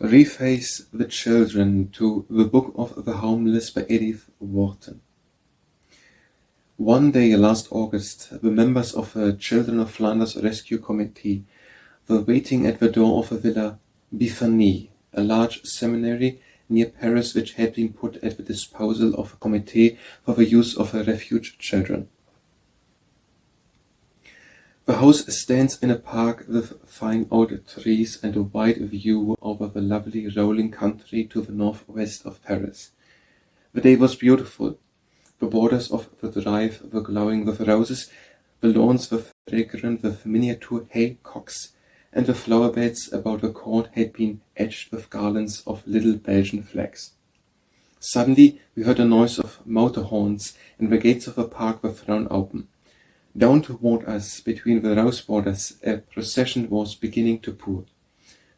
Preface the Children to The Book of the Homeless by Edith Wharton. One day last August, the members of the Children of Flanders Rescue Committee were waiting at the door of the Villa Béthanie, a large seminary near Paris which had been put at the disposal of a committee for the use of refugee children. The house stands in a park with fine old trees and a wide view over the lovely rolling country to the northwest of Paris. The day was beautiful. The borders of the drive were glowing with roses, the lawns were fragrant with miniature haycocks, and the flower beds about the court had been edged with garlands of little Belgian flags. Suddenly we heard a noise of motor horns, and the gates of the park were thrown open. Down toward us, between the rose borders, a procession was beginning to pour.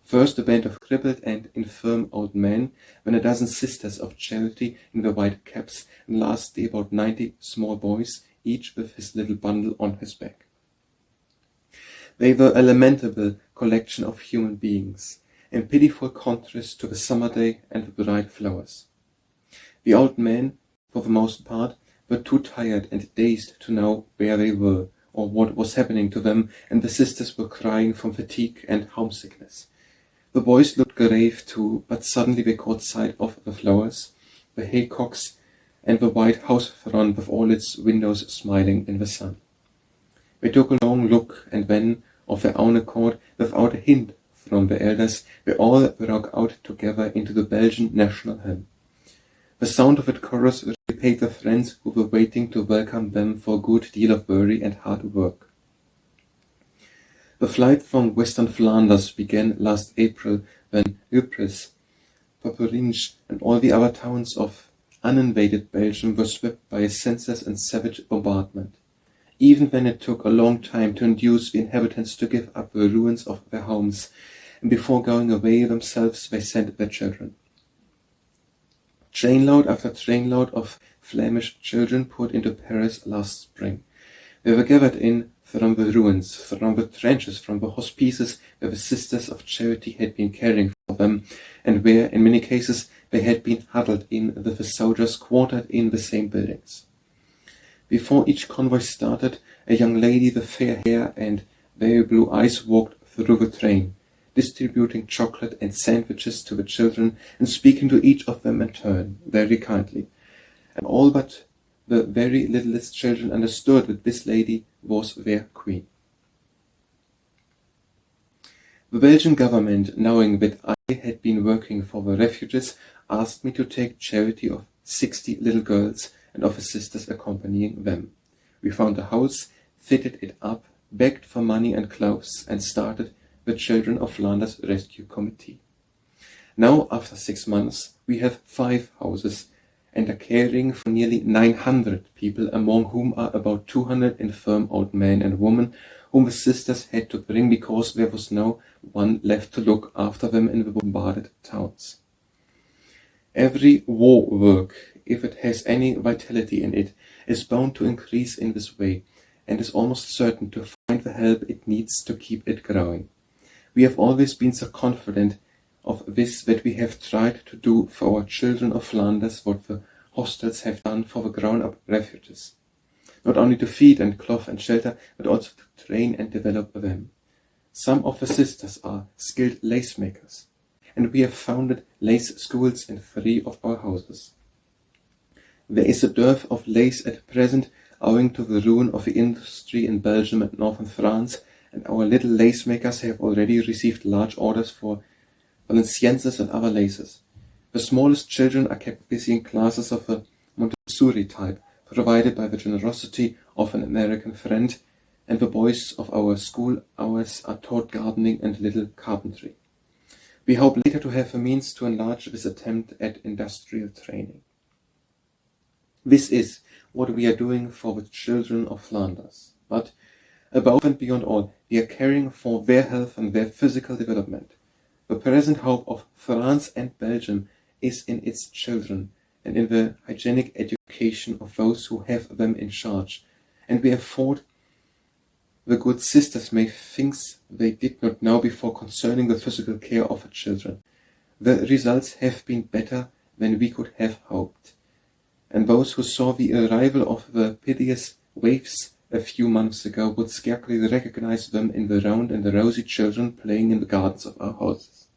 First a band of crippled and infirm old men, then a dozen sisters of charity in the white caps, and lastly about 90 small boys, each with his little bundle on his back. They were a lamentable collection of human beings, in pitiful contrast to the summer day and the bright flowers. The old men, for the most part, were too tired and dazed to know where they were or what was happening to them, and the sisters were crying from fatigue and homesickness. The boys looked grave too, but suddenly they caught sight of the flowers, the haycocks, and the white house front with all its windows smiling in the sun. They took a long look, and then, of their own accord, without a hint from the elders, they all broke out together into the Belgian national hymn. The sound of that chorus repaid the friends who were waiting to welcome them for a good deal of worry and hard work. The flight from Western Flanders began last April when Ypres, Poperinge, and all the other towns of uninvaded Belgium were swept by a senseless and savage bombardment. Even then it took a long time to induce the inhabitants to give up the ruins of their homes, and before going away themselves they sent their children. Trainload after trainload of Flemish children poured into Paris last spring. They were gathered in from the ruins, from the trenches, from the hospices where the Sisters of Charity had been caring for them, and where, in many cases, they had been huddled in with the soldiers quartered in the same buildings. Before each convoy started, a young lady with fair hair and very blue eyes walked through the train, distributing chocolate and sandwiches to the children and speaking to each of them in turn, very kindly. And all but the very littlest children understood that this lady was their queen. The Belgian government, knowing that I had been working for the refugees, asked me to take charity of 60 little girls and of the sisters accompanying them. We found a house, fitted it up, begged for money and clothes, and started the Children of Flanders Rescue Committee. Now, after 6 months, we have 5 houses and are caring for nearly 900 people, among whom are about 200 infirm old men and women whom the sisters had to bring because there was no one left to look after them in the bombarded towns. Every war work, if it has any vitality in it, is bound to increase in this way, and is almost certain to find the help it needs to keep it growing. We have always been so confident of this that we have tried to do for our Children of Flanders what the hostels have done for the grown-up refugees, not only to feed and clothe and shelter, but also to train and develop them. Some of the sisters are skilled lace makers, and we have founded lace schools in 3 of our houses. There is a dearth of lace at present owing to the ruin of the industry in Belgium and northern France, and our little lace makers have already received large orders for Valenciennes and other laces. The smallest children are kept busy in classes of the Montessori type, provided by the generosity of an American friend, and the boys of our school hours are taught gardening and little carpentry. We hope later to have the means to enlarge this attempt at industrial training. This is what we are doing for the Children of Flanders, but above and beyond all, we are caring for their health and their physical development. The present hope of France and Belgium is in its children and in the hygienic education of those who have them in charge, and we have thought the good sisters may things they did not know before concerning the physical care of the children. The results have been better than we could have hoped, and those who saw the arrival of the piteous waifs a few months ago would scarcely recognize them in the round and the rosy children playing in the gardens of our houses.